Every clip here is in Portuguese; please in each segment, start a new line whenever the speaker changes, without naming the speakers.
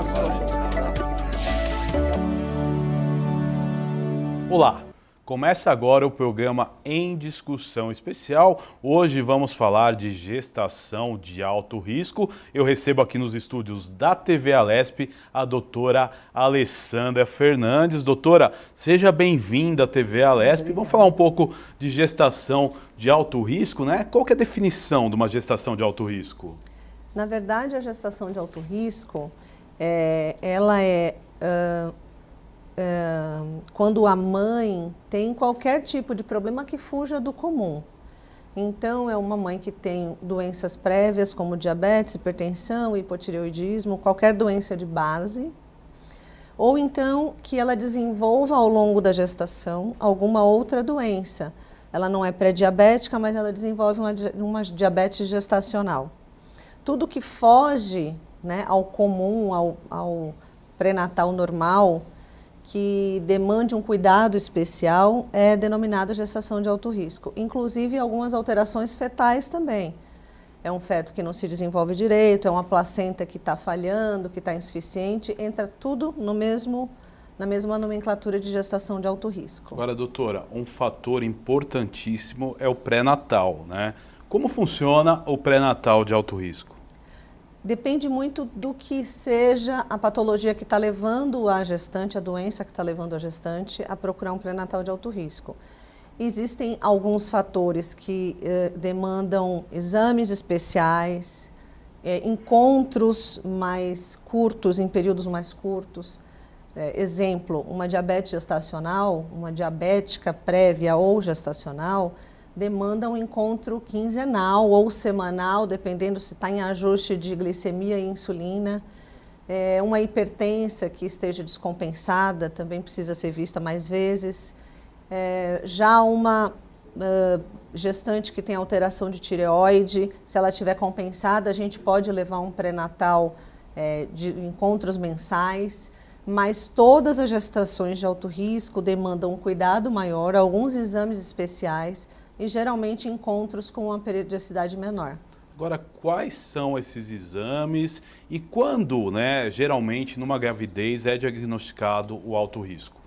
uma situação.
Olá, começa agora o programa Em Discussão Especial. Hoje vamos falar de gestação de alto risco. Eu recebo aqui nos estúdios da TV Alesp a doutora Alessandra Fernandes. Doutora, seja bem-vinda à TV Alesp. Vamos falar um pouco de gestação de alto risco, né? Qual que é a definição de uma gestação de alto risco?
Na verdade, a gestação de alto risco, ela é quando a mãe tem qualquer tipo de problema que fuja do comum. Então, é uma mãe que tem doenças prévias como diabetes, hipertensão, hipotireoidismo, qualquer doença de base, ou então que ela desenvolva ao longo da gestação alguma outra doença. Ela não é pré-diabética, mas ela desenvolve uma diabetes gestacional. Tudo que foge, né, ao comum, ao pré-natal normal, que demande um cuidado especial, é denominado gestação de alto risco. Inclusive algumas alterações fetais também. É um feto que não se desenvolve direito, é uma placenta que está falhando, que está insuficiente, entra tudo na mesma nomenclatura de gestação de alto risco.
Agora, doutora, um fator importantíssimo é o pré-natal, né? Como funciona o pré-natal de alto risco?
Depende muito do que seja a patologia que está levando a gestante, a doença que está levando a gestante a procurar um pré-natal de alto risco. Existem alguns fatores que demandam exames especiais, encontros mais curtos, em períodos mais curtos. Exemplo, uma diabetes gestacional, uma diabética prévia ou gestacional, demanda um encontro quinzenal ou semanal, dependendo se está em ajuste de glicemia e insulina. Uma hipertensa que esteja descompensada também precisa ser vista mais vezes. Já uma gestante que tem alteração de tireoide, se ela estiver compensada, a gente pode levar um pré-natal de encontros mensais. Mas todas as gestações de alto risco demandam um cuidado maior, alguns exames especiais, e geralmente encontros com uma periodicidade menor.
Agora, quais são esses exames e quando, né, geralmente, numa gravidez é diagnosticado o alto risco?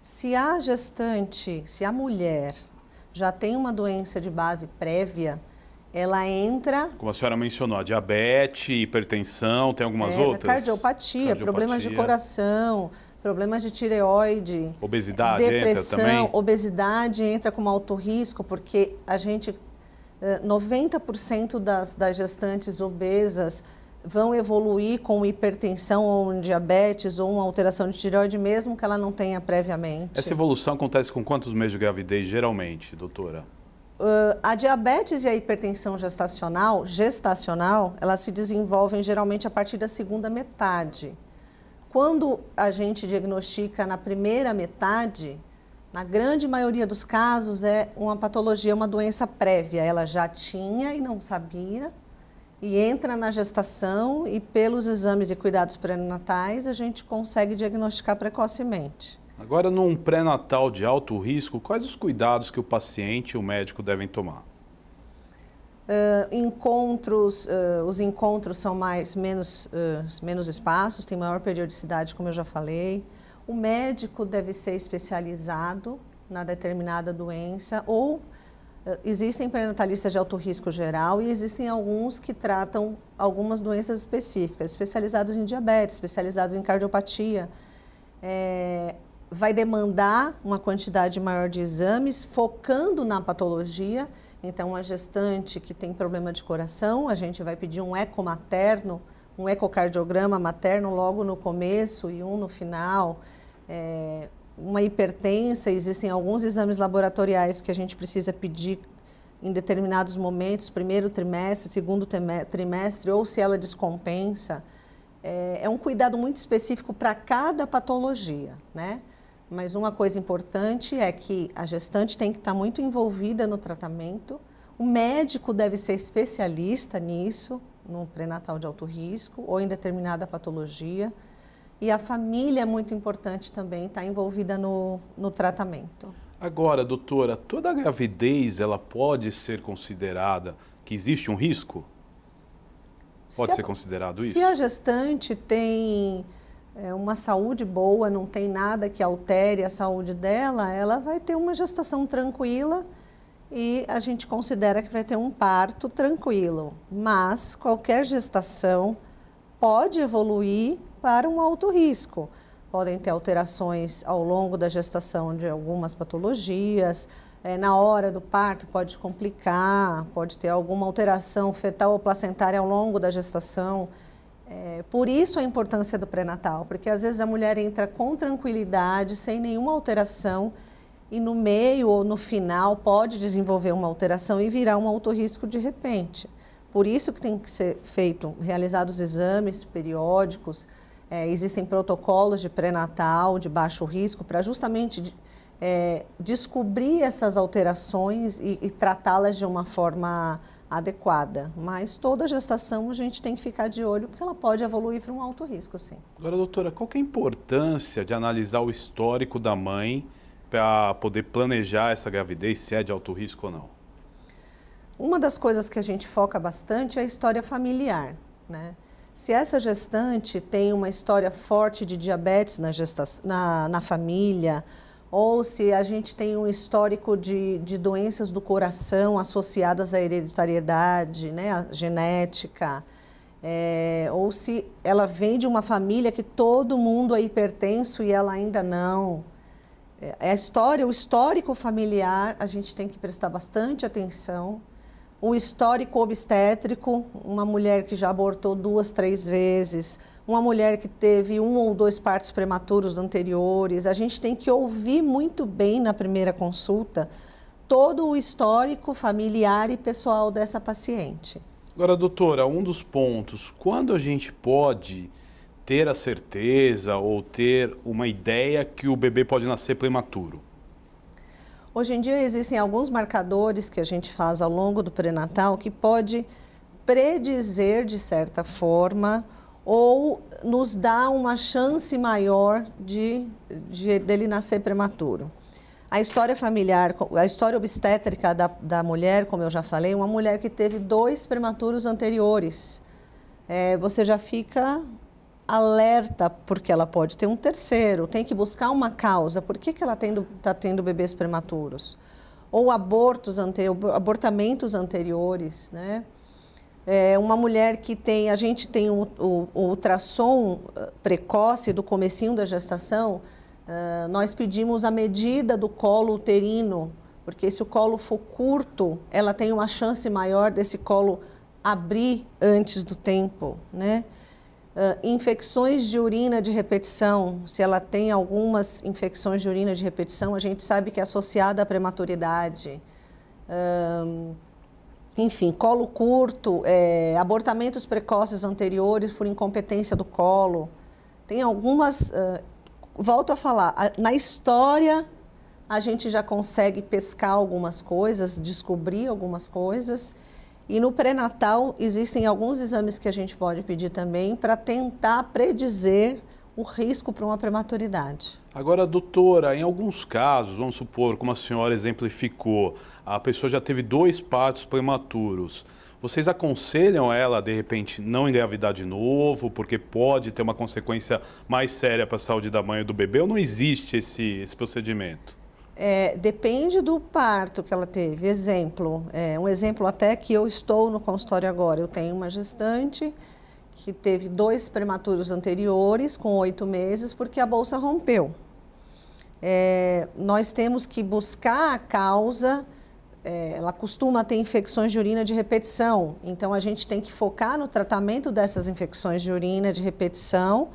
Se a gestante, se a mulher já tem uma doença de base prévia, ela entra...
Como a senhora mencionou, a diabetes, hipertensão, tem algumas outras?
Cardiopatia, problemas de coração, problemas de tireoide,
obesidade
depressão,
entra também?
Obesidade entra como alto risco, porque 90% das gestantes obesas vão evoluir com hipertensão ou um diabetes ou uma alteração de tireoide, mesmo que ela não tenha previamente.
Essa evolução acontece com quantos meses de gravidez, geralmente, doutora?
A diabetes e a hipertensão gestacional, elas se desenvolvem geralmente a partir da segunda metade. Quando a gente diagnostica na primeira metade, na grande maioria dos casos é uma patologia, uma doença prévia. Ela já tinha e não sabia, e entra na gestação e pelos exames e cuidados pré-natais a gente consegue diagnosticar precocemente.
Agora, num pré-natal de alto risco, quais os cuidados que o paciente e o médico devem tomar?
Os encontros são menos espaços, tem maior periodicidade, como eu já falei. O médico deve ser especializado na determinada doença, ou existem pré-natalistas de alto risco geral e existem alguns que tratam algumas doenças específicas, especializados em diabetes, especializados em cardiopatia. Vai demandar uma quantidade maior de exames, focando na patologia. Então, uma gestante que tem problema de coração, a gente vai pedir um eco materno, um ecocardiograma materno logo no começo e um no final. Uma hipertensa, existem alguns exames laboratoriais que a gente precisa pedir em determinados momentos, primeiro trimestre, segundo trimestre, ou se ela descompensa. É um cuidado muito específico para cada patologia, né? Mas uma coisa importante é que a gestante tem que estar muito envolvida no tratamento, o médico deve ser especialista nisso, no pré-natal de alto risco ou em determinada patologia, e a família é muito importante também, estar envolvida no tratamento.
Agora, doutora, toda gravidez ela pode ser considerada que existe um risco? Pode ser considerado isso?
Se a gestante tem uma saúde boa, não tem nada que altere a saúde dela, ela vai ter uma gestação tranquila e a gente considera que vai ter um parto tranquilo. Mas qualquer gestação pode evoluir para um alto risco. Podem ter alterações ao longo da gestação de algumas patologias, na hora do parto pode complicar, pode ter alguma alteração fetal ou placentária ao longo da gestação. Por isso a importância do pré-natal, porque às vezes a mulher entra com tranquilidade, sem nenhuma alteração, e no meio ou no final pode desenvolver uma alteração e virar um alto risco de repente. Por isso que tem que ser realizados exames periódicos, existem protocolos de pré-natal de baixo risco para justamente descobrir essas alterações e tratá-las de uma forma adequada. Mas toda gestação a gente tem que ficar de olho porque ela pode evoluir para um alto risco, sim.
Agora, doutora, qual que é a importância de analisar o histórico da mãe para poder planejar essa gravidez, se é de alto risco ou não?
Uma das coisas que a gente foca bastante é a história familiar, né? Se essa gestante tem uma história forte de diabetes na família, ou se a gente tem um histórico de doenças do coração associadas à hereditariedade, né, à genética, ou se ela vem de uma família que todo mundo é hipertenso e ela ainda não. O histórico familiar, a gente tem que prestar bastante atenção. O histórico obstétrico, uma mulher que já abortou 2, 3 vezes, uma mulher que teve 1 ou 2 partos prematuros anteriores, a gente tem que ouvir muito bem na primeira consulta todo o histórico familiar e pessoal dessa paciente.
Agora, doutora, um dos pontos, quando a gente pode ter a certeza ou ter uma ideia que o bebê pode nascer prematuro?
Hoje em dia existem alguns marcadores que a gente faz ao longo do pré-natal que pode predizer, de certa forma, ou nos dar uma chance maior dele nascer prematuro. A história familiar, a história obstétrica da mulher, como eu já falei, uma mulher que teve 2 prematuros anteriores. Você já fica alerta porque ela pode ter um terceiro, tem que buscar uma causa. Por que ela está tendo bebês prematuros? Ou abortamentos anteriores, né? Uma mulher que a gente tem o ultrassom precoce do comecinho da gestação, nós pedimos a medida do colo uterino, porque se o colo for curto, ela tem uma chance maior desse colo abrir antes do tempo, né? Infecções de urina de repetição, se ela tem algumas infecções de urina de repetição, a gente sabe que é associada à prematuridade. Enfim, colo curto, abortamentos precoces anteriores por incompetência do colo. Tem algumas, volto a falar, na história a gente já consegue pescar algumas coisas, descobrir algumas coisas. E no pré-natal existem alguns exames que a gente pode pedir também para tentar predizer o risco para uma prematuridade.
Agora, doutora, em alguns casos, vamos supor, como a senhora exemplificou, a pessoa já teve 2 partos prematuros. Vocês aconselham ela, de repente, não engravidar de novo, porque pode ter uma consequência mais séria para a saúde da mãe e do bebê, ou não existe esse procedimento?
Depende do parto que ela teve. Exemplo, um exemplo até que eu estou no consultório agora. Eu tenho uma gestante que teve 2 prematuros anteriores com 8 meses porque a bolsa rompeu. Nós temos que buscar a causa. Ela costuma ter infecções de urina de repetição, então a gente tem que focar no tratamento dessas infecções de urina de repetição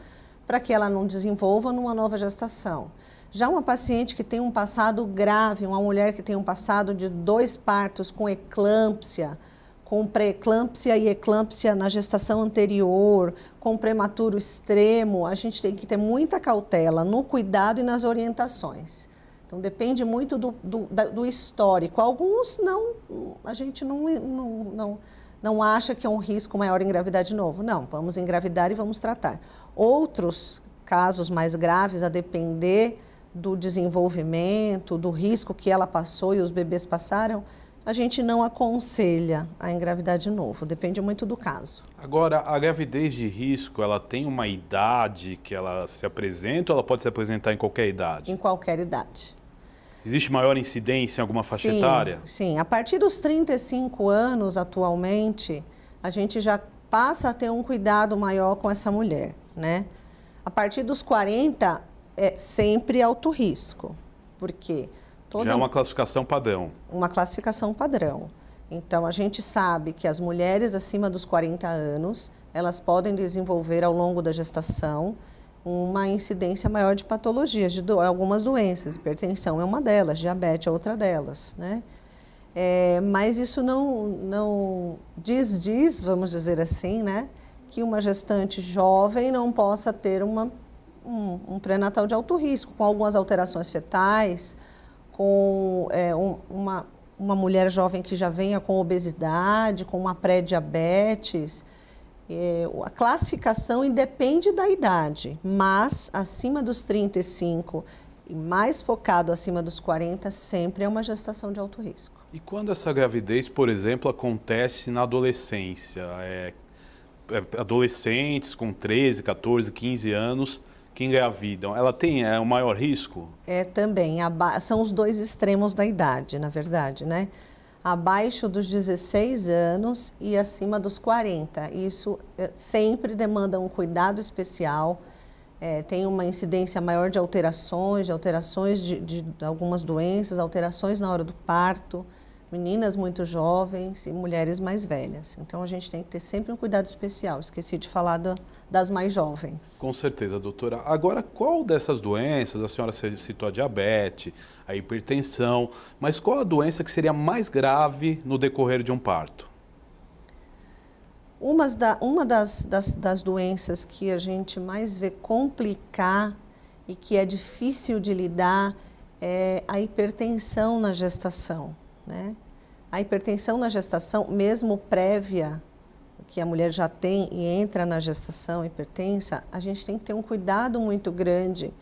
para que ela não desenvolva numa nova gestação. Já uma paciente que tem um passado grave, uma mulher que tem um passado de 2 partos com eclâmpsia, com pré-eclâmpsia e eclâmpsia na gestação anterior, com prematuro extremo, a gente tem que ter muita cautela no cuidado e nas orientações. Então, depende muito do histórico. Alguns a gente não acha que é um risco maior engravidar de novo. Não, vamos engravidar e vamos tratar. Outros casos mais graves, a depender do desenvolvimento, do risco que ela passou e os bebês passaram, a gente não aconselha a engravidar de novo, depende muito do caso.
Agora, a gravidez de risco, ela tem uma idade que ela se apresenta ou ela pode se apresentar em qualquer idade?
Em qualquer idade.
Existe maior incidência em alguma faixa etária?
Sim, a partir dos 35 anos atualmente, a gente já passa a ter um cuidado maior com essa mulher, né? A partir dos 40 é sempre alto risco, porque
Já é uma classificação padrão.
Uma classificação padrão. Então, a gente sabe que as mulheres acima dos 40 anos, elas podem desenvolver ao longo da gestação uma incidência maior de patologias, de algumas doenças. Hipertensão é uma delas, diabetes é outra delas, né? Mas isso não diz, vamos dizer assim, né? Que uma gestante jovem não possa ter um pré-natal de alto risco, com algumas alterações fetais, com uma mulher jovem que já venha com obesidade, com uma pré-diabetes. A classificação independe da idade, mas acima dos 35 e mais focado acima dos 40, sempre é uma gestação de alto risco.
E quando essa gravidez, por exemplo, acontece na adolescência? Adolescentes com 13, 14, 15 anos que engravidam, ela tem um maior risco?
Também, são os dois extremos da idade, na verdade, né? Abaixo dos 16 anos e acima dos 40. Isso sempre demanda um cuidado especial, tem uma incidência maior de alterações de algumas doenças, alterações na hora do parto, meninas muito jovens e mulheres mais velhas. Então, a gente tem que ter sempre um cuidado especial. Esqueci de falar das mais jovens.
Com certeza, doutora. Agora, qual dessas doenças, a senhora citou a diabetes, a hipertensão, mas qual a doença que seria mais grave no decorrer de um parto?
Uma das doenças que a gente mais vê complicar e que é difícil de lidar é a hipertensão na gestação, né? A hipertensão na gestação, mesmo prévia, que a mulher já tem e entra na gestação hipertensa, a gente tem que ter um cuidado muito grande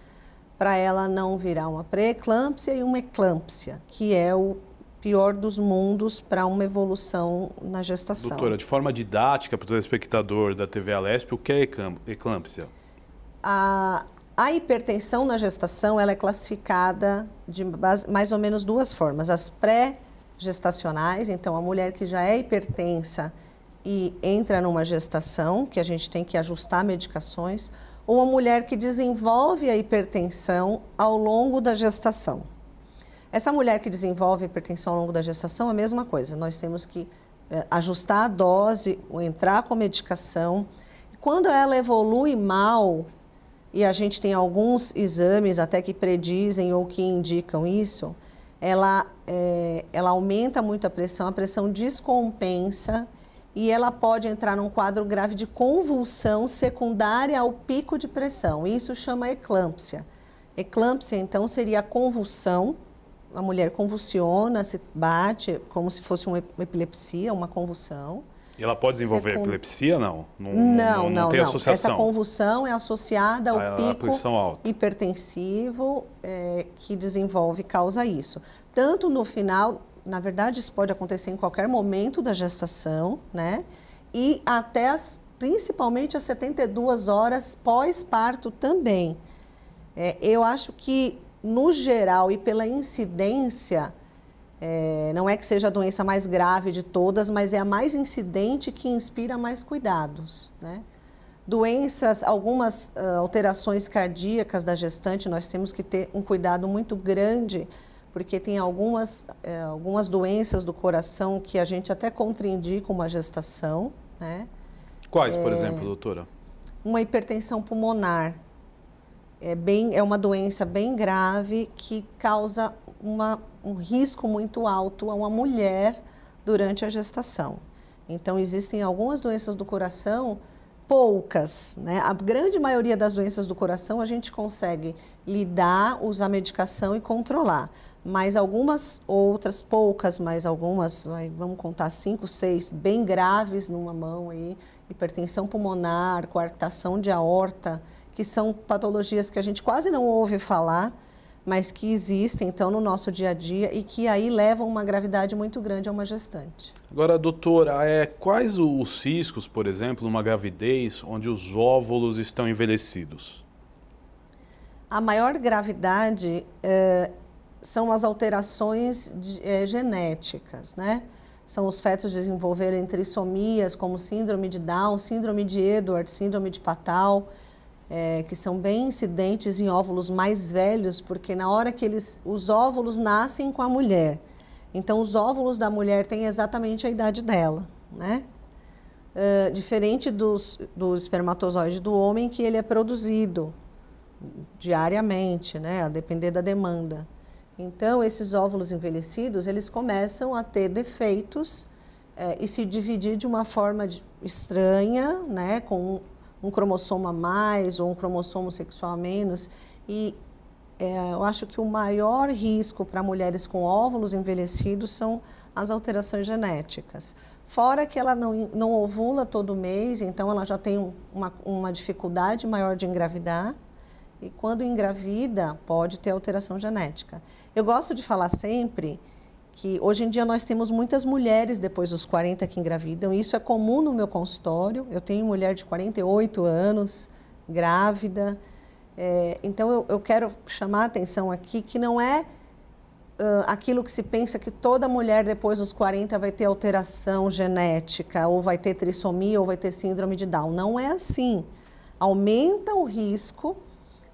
para ela não virar uma pré-eclâmpsia e uma eclâmpsia, que é o pior dos mundos para uma evolução na gestação.
Doutora, de forma didática para o telespectador da TV Alesp, o que é eclâmpsia?
A hipertensão na gestação ela é classificada de mais ou menos duas formas. As pré-gestacionais, então a mulher que já é hipertensa e entra numa gestação, que a gente tem que ajustar medicações, ou a mulher que desenvolve a hipertensão ao longo da gestação. Essa mulher que desenvolve hipertensão ao longo da gestação é a mesma coisa. Nós temos que ajustar a dose, ou entrar com medicação. Quando ela evolui mal, e a gente tem alguns exames até que predizem ou que indicam isso, ela aumenta muito a pressão descompensa e ela pode entrar num quadro grave de convulsão secundária ao pico de pressão. Isso chama eclâmpsia. Eclâmpsia, então, seria a convulsão. A mulher convulsiona, se bate como se fosse uma epilepsia, uma convulsão.
E ela pode desenvolver epilepsia, não?
Não
tem associação?
Essa convulsão é associada ao pico
alta.
hipertensivo que desenvolve, causa isso. Tanto no final, na verdade, isso pode acontecer em qualquer momento da gestação, né? E até principalmente as 72 horas pós-parto também. Eu acho que, no geral e pela incidência, não é que seja a doença mais grave de todas, mas é a mais incidente que inspira mais cuidados, né? Doenças, algumas alterações cardíacas da gestante, nós temos que ter um cuidado muito grande, porque tem algumas doenças do coração que a gente até contraindica uma gestação, né?
Quais, por exemplo, doutora?
Uma hipertensão pulmonar. É uma doença bem grave que causa um risco muito alto a uma mulher durante a gestação. Então, existem algumas doenças do coração, poucas, né? A grande maioria das doenças do coração a gente consegue lidar, usar medicação e controlar. Mas algumas outras, poucas, mas algumas, vamos contar 5, 6, bem graves numa mão aí, hipertensão pulmonar, coarctação de aorta, que são patologias que a gente quase não ouve falar, mas que existem, então, no nosso dia a dia e que aí levam uma gravidade muito grande a uma gestante.
Agora, doutora, quais os riscos, por exemplo, numa gravidez onde os óvulos estão envelhecidos?
A maior gravidade são as alterações genéticas, né? São os fetos desenvolverem trissomias, como síndrome de Down, síndrome de Edwards, síndrome de Patau, que são bem incidentes em óvulos mais velhos, porque na hora que os óvulos nascem com a mulher, então os óvulos da mulher têm exatamente a idade dela, né? Diferente do espermatozoide do homem, que ele é produzido diariamente, né? A depender da demanda. Então, esses óvulos envelhecidos, eles começam a ter defeitos e se dividir de uma forma estranha, né? Com um cromossomo a mais ou um cromossomo sexual a menos. E eu acho que o maior risco para mulheres com óvulos envelhecidos são as alterações genéticas. Fora que ela não ovula todo mês, então ela já tem uma dificuldade maior de engravidar. E quando engravida, pode ter alteração genética. Eu gosto de falar sempre que hoje em dia nós temos muitas mulheres depois dos 40 que engravidam. Isso é comum no meu consultório. Eu tenho mulher de 48 anos, grávida. Então eu quero chamar a atenção aqui que não é aquilo que se pensa que toda mulher depois dos 40 vai ter alteração genética, ou vai ter trissomia, ou vai ter síndrome de Down. Não é assim. Aumenta o risco,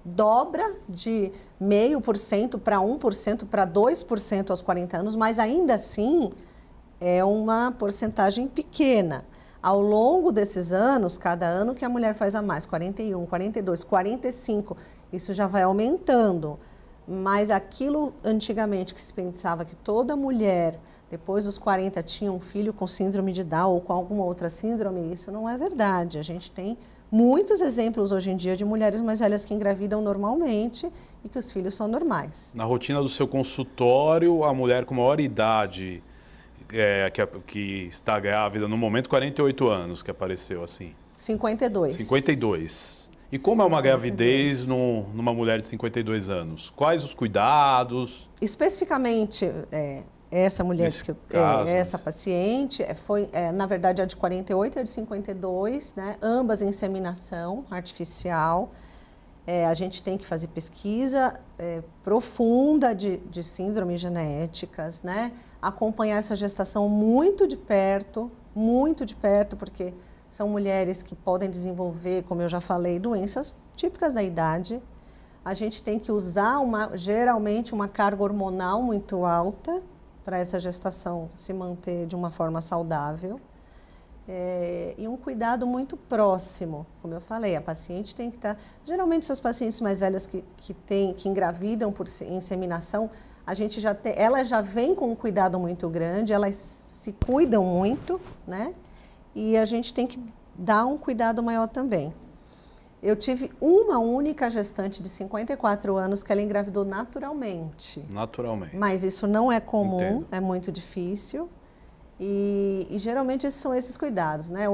dobra de 0,5% para 1%, para 2% aos 40 anos, mas ainda assim é uma porcentagem pequena. Ao longo desses anos, cada ano que a mulher faz a mais, 41, 42, 45, isso já vai aumentando. Mas aquilo antigamente que se pensava que toda mulher, depois dos 40, tinha um filho com síndrome de Down ou com alguma outra síndrome, isso não é verdade. A gente tem muitos exemplos hoje em dia de mulheres mais velhas que engravidam normalmente e que os filhos são normais.
Na rotina do seu consultório, a mulher com maior idade que está grávida no momento, 48 anos que apareceu assim?
52.
52. E como é uma gravidez numa mulher de 52 anos? Quais os cuidados?
Especificamente, essa mulher, essa paciente, na verdade, a de 48 e a de 52, né? Ambas em inseminação artificial. A gente tem que fazer pesquisa profunda de síndromes genéticas, né? Acompanhar essa gestação muito de perto, porque são mulheres que podem desenvolver, como eu já falei, doenças típicas da idade. A gente tem que usar geralmente uma carga hormonal muito alta para essa gestação se manter de uma forma saudável. E um cuidado muito próximo, como eu falei, a paciente tem que estar... Geralmente essas pacientes mais velhas que engravidam por inseminação, elas já vêm com um cuidado muito grande, elas se cuidam muito, né? E a gente tem que dar um cuidado maior também. Eu tive uma única gestante de 54 anos que ela engravidou naturalmente.
Naturalmente.
Mas isso não é comum,
Entendo.
É muito difícil. E geralmente são esses cuidados, né?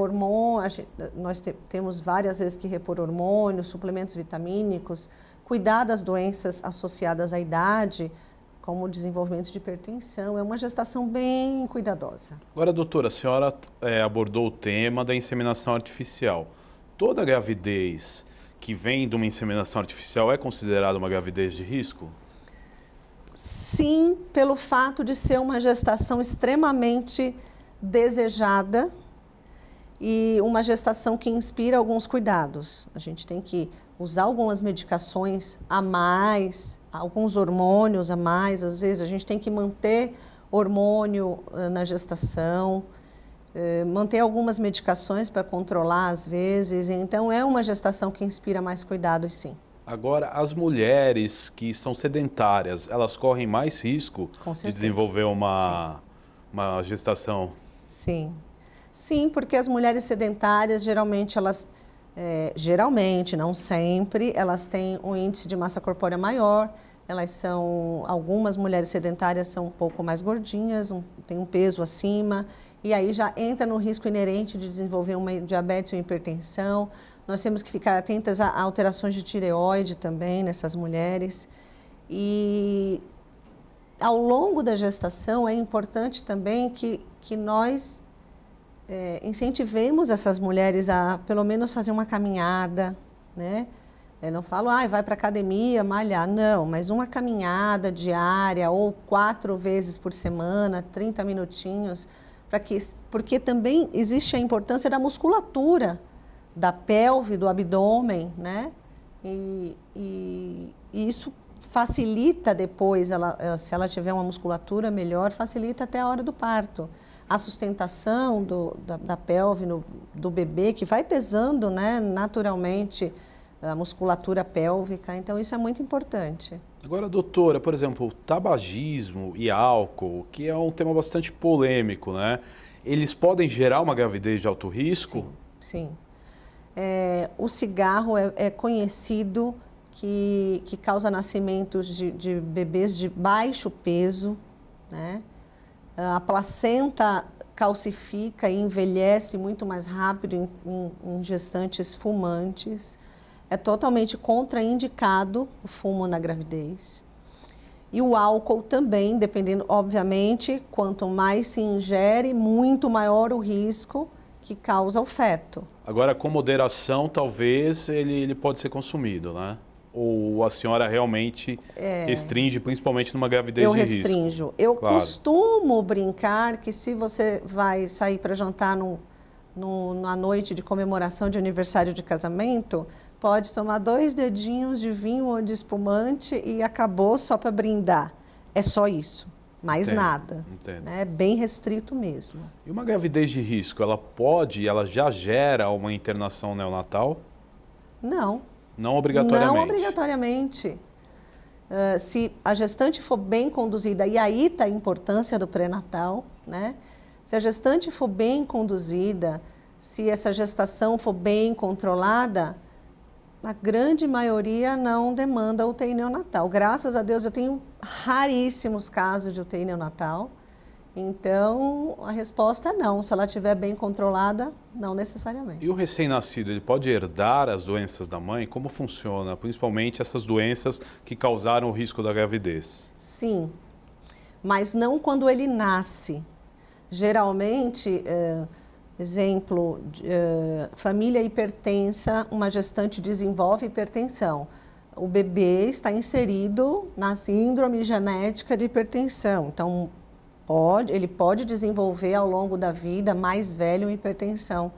Nós temos várias vezes que repor hormônios, suplementos vitamínicos, cuidar das doenças associadas à idade, como o desenvolvimento de hipertensão. É uma gestação bem cuidadosa.
Agora, doutora, a senhora abordou o tema da inseminação artificial. Toda gravidez que vem de uma inseminação artificial é considerada uma gravidez de risco?
Sim, pelo fato de ser uma gestação extremamente desejada e uma gestação que inspira alguns cuidados. A gente tem que usar algumas medicações a mais, alguns hormônios a mais. Às vezes a gente tem que manter hormônio na gestação, manter algumas medicações para controlar às vezes. Então é uma gestação que inspira mais cuidados, sim.
Agora, as mulheres que são sedentárias, elas correm mais risco de desenvolver uma gestação?
Sim. Sim, porque as mulheres sedentárias, geralmente, não sempre, elas têm um índice de massa corpórea maior, algumas mulheres sedentárias são um pouco mais gordinhas, têm um peso acima, e aí já entra no risco inerente de desenvolver uma diabetes ou hipertensão. Nós temos que ficar atentas a alterações de tireoide também nessas mulheres. E ao longo da gestação é importante também que nós incentivemos essas mulheres a pelo menos fazer uma caminhada, né? Eu não falo, vai para academia, malhar, não, mas uma caminhada diária ou 4 vezes por semana, 30 minutinhos, porque também existe a importância da musculatura, da pelve, do abdômen, né? E isso facilita depois, se ela tiver uma musculatura melhor, facilita até a hora do parto. A sustentação da pelve do bebê, que vai pesando, né, naturalmente, a musculatura pélvica, então isso é muito importante.
Agora, doutora, por exemplo, tabagismo e álcool, que é um tema bastante polêmico, né? Eles podem gerar uma gravidez de alto risco?
Sim. O cigarro é conhecido que causa nascimentos de bebês de baixo peso, né? A placenta calcifica e envelhece muito mais rápido em gestantes fumantes. É totalmente contraindicado o fumo na gravidez. E o álcool também, dependendo, obviamente, quanto mais se ingere, muito maior o risco que causa o feto.
Agora, com moderação, talvez ele pode ser consumido, né? Ou a senhora realmente restringe, principalmente numa gravidez de risco?
Eu restringo. Eu costumo brincar que se você vai sair para jantar na noite de comemoração de aniversário de casamento, pode tomar 2 dedinhos de vinho ou de espumante e acabou só para brindar. É só isso, mais nada. Né? É bem restrito mesmo.
E uma gravidez de risco, ela já gera uma internação neonatal?
Não.
Não obrigatoriamente?
Não obrigatoriamente. Se a gestante for bem conduzida, e aí está a importância do pré-natal, né? Se a gestante for bem conduzida, se essa gestação for bem controlada, a grande maioria não demanda UTI neonatal. Graças a Deus eu tenho raríssimos casos de UTI neonatal. Então, a resposta é não. Se ela estiver bem controlada, não necessariamente.
E o recém-nascido, ele pode herdar as doenças da mãe? Como funciona? Principalmente essas doenças que causaram o risco da gravidez.
Sim, mas não quando ele nasce. Geralmente, exemplo, família hipertensa, uma gestante desenvolve hipertensão. O bebê está inserido na síndrome genética de hipertensão. Então, ele pode desenvolver ao longo da vida, mais velho, hipertensão.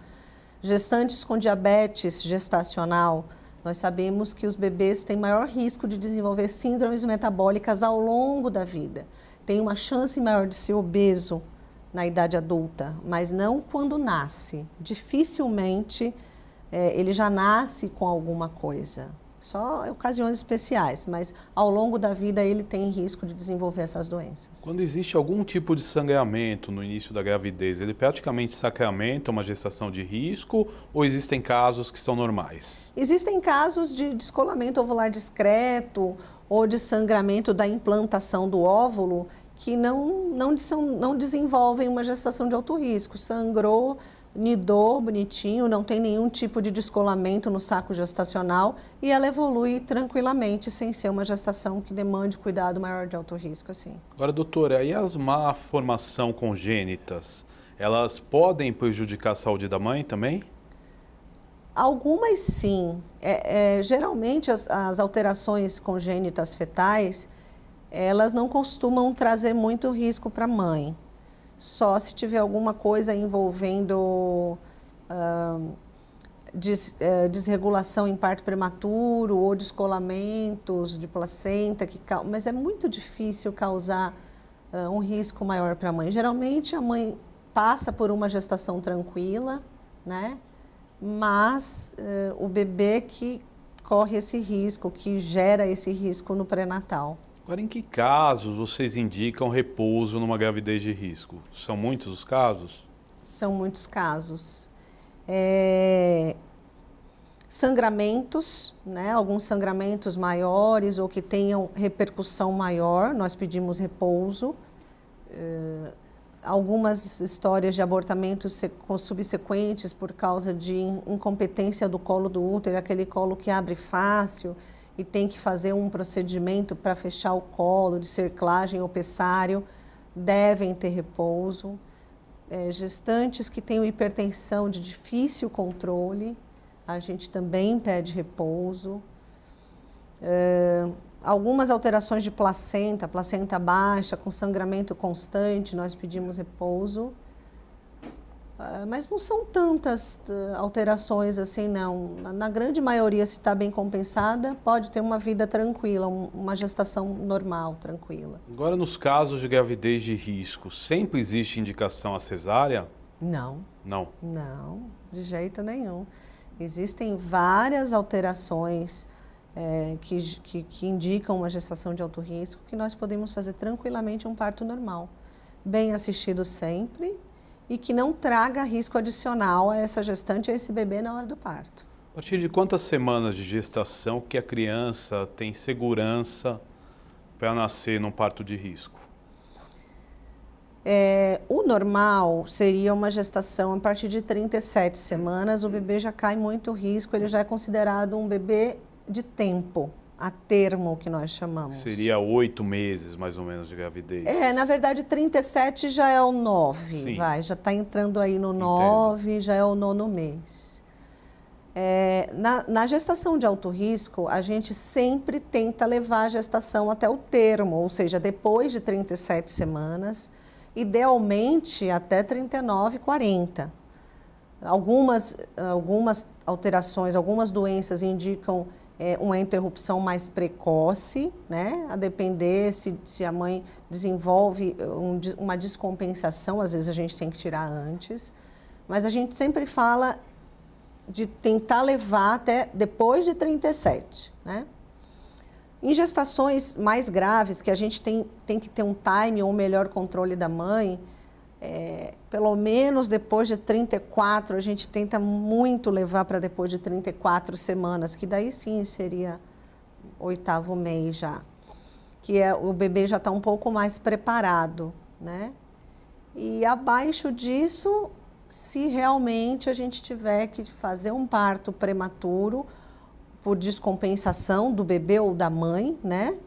Gestantes com diabetes gestacional, nós sabemos que os bebês têm maior risco de desenvolver síndromes metabólicas ao longo da vida. Tem uma chance maior de ser obeso na idade adulta, mas não quando nasce. Dificilmente ele já nasce com alguma coisa. Só em ocasiões especiais, mas ao longo da vida ele tem risco de desenvolver essas doenças.
Quando existe algum tipo de sangramento no início da gravidez, ele praticamente sacramenta uma gestação de risco ou existem casos que são normais?
Existem casos de descolamento ovular discreto ou de sangramento da implantação do óvulo que não desenvolvem uma gestação de alto risco. Sangrou, nidou bonitinho, não tem nenhum tipo de descolamento no saco gestacional e ela evolui tranquilamente, sem ser uma gestação que demande cuidado maior de alto risco, assim.
Agora, doutora, e as malformações congênitas, elas podem prejudicar a saúde da mãe também?
Algumas sim. Geralmente as alterações congênitas fetais, elas não costumam trazer muito risco para a mãe. Só se tiver alguma coisa envolvendo desregulação em parto prematuro ou descolamentos de placenta, mas é muito difícil causar um risco maior para a mãe. Geralmente a mãe passa por uma gestação tranquila, né? Mas o bebê que corre esse risco, que gera esse risco no pré-natal.
Agora, em que casos vocês indicam repouso numa gravidez de risco? São muitos os casos?
São muitos casos. Sangramentos, né? Alguns sangramentos maiores ou que tenham repercussão maior, nós pedimos repouso. Algumas histórias de abortamento subsequentes por causa de incompetência do colo do útero, aquele colo que abre fácil e tem que fazer um procedimento para fechar o colo, de cerclagem ou pessário, devem ter repouso. Gestantes que tenham hipertensão de difícil controle, a gente também pede repouso. Algumas alterações de placenta baixa, com sangramento constante, nós pedimos repouso. Mas não são tantas alterações assim, não. Na grande maioria, se está bem compensada, pode ter uma vida tranquila, uma gestação normal, tranquila.
Agora, nos casos de gravidez de risco, sempre existe indicação à cesárea?
Não.
Não?
Não, de jeito nenhum. Existem várias alterações que indicam uma gestação de alto risco, que nós podemos fazer tranquilamente um parto normal, bem assistido sempre, e que não traga risco adicional a essa gestante e a esse bebê na hora do parto.
A partir de quantas semanas de gestação que a criança tem segurança para nascer num parto de risco?
O normal seria uma gestação a partir de 37 semanas, o bebê já cai muito risco, ele já é considerado um bebê de tempo, a termo, que nós chamamos.
Seria 8 meses, mais ou menos, de gravidez.
Na verdade, 37 já é o 9, já está entrando aí no 9, já é o 9º mês. Na gestação de alto risco, a gente sempre tenta levar a gestação até o termo, ou seja, depois de 37 semanas, idealmente até 39, 40. Algumas alterações, algumas doenças indicam uma interrupção mais precoce, né? A depender se a mãe desenvolve uma descompensação, às vezes a gente tem que tirar antes, mas a gente sempre fala de tentar levar até depois de 37, né? Em gestações mais graves, que a gente tem que ter um time ou um melhor controle da mãe, pelo menos depois de 34, a gente tenta muito levar para depois de 34 semanas, que daí sim seria 8º mês já, que o bebê já está um pouco mais preparado, né? E abaixo disso, se realmente a gente tiver que fazer um parto prematuro por descompensação do bebê ou da mãe, né?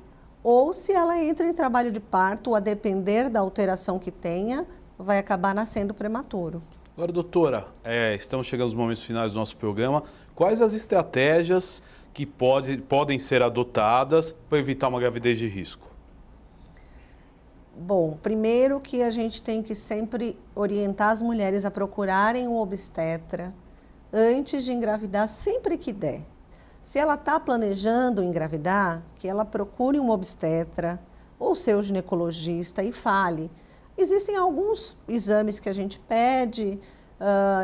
Ou se ela entra em trabalho de parto, a depender da alteração que tenha, vai acabar nascendo prematuro.
Agora, doutora, estamos chegando aos momentos finais do nosso programa. Quais as estratégias que podem ser adotadas para evitar uma gravidez de risco?
Bom, primeiro que a gente tem que sempre orientar as mulheres a procurarem um obstetra antes de engravidar, sempre que der. Se ela está planejando engravidar, que ela procure um obstetra ou seu ginecologista e fale. Existem alguns exames que a gente pede,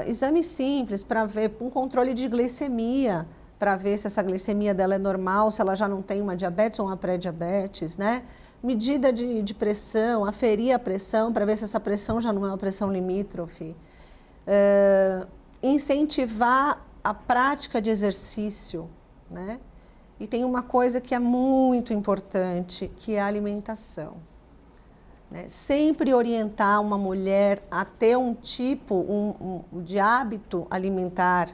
exames simples para ver um controle de glicemia, para ver se essa glicemia dela é normal, se ela já não tem uma diabetes ou uma pré-diabetes, né? Medida de pressão, aferir a pressão para ver se essa pressão já não é uma pressão limítrofe. Incentivar a prática de exercício, né? E tem uma coisa que é muito importante, que é a alimentação. Né? Sempre orientar uma mulher a ter um tipo de hábito alimentar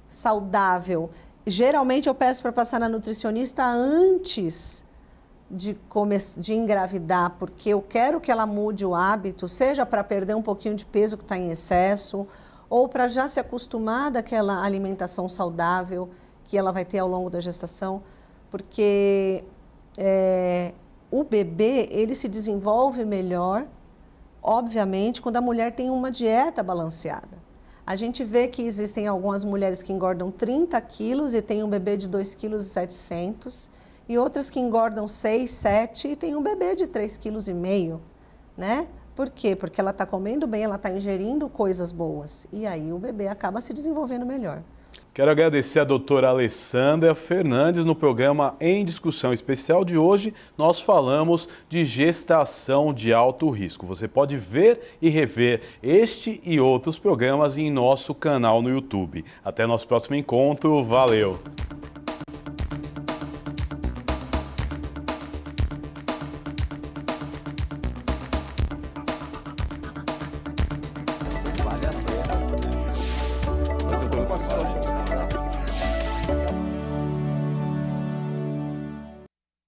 saudável. Geralmente eu peço para passar na nutricionista antes de engravidar, porque eu quero que ela mude o hábito, seja para perder um pouquinho de peso que está em excesso, ou para já se acostumar daquela alimentação saudável que ela vai ter ao longo da gestação, porque o bebê, ele se desenvolve melhor, obviamente, quando a mulher tem uma dieta balanceada. A gente vê que existem algumas mulheres que engordam 30 quilos e têm um bebê de 2,7 kg, e outras que engordam 6, 7 e têm um bebê de 3,5 kg, né? Por quê? Porque ela está comendo bem, ela está ingerindo coisas boas, e aí o bebê acaba se desenvolvendo melhor.
Quero agradecer a doutora Alessandra Fernandes. No programa Em Discussão Especial de hoje, nós falamos de gestação de alto risco. Você pode ver e rever este e outros programas em nosso canal no YouTube. Até nosso próximo encontro. Valeu!
Vale a pena.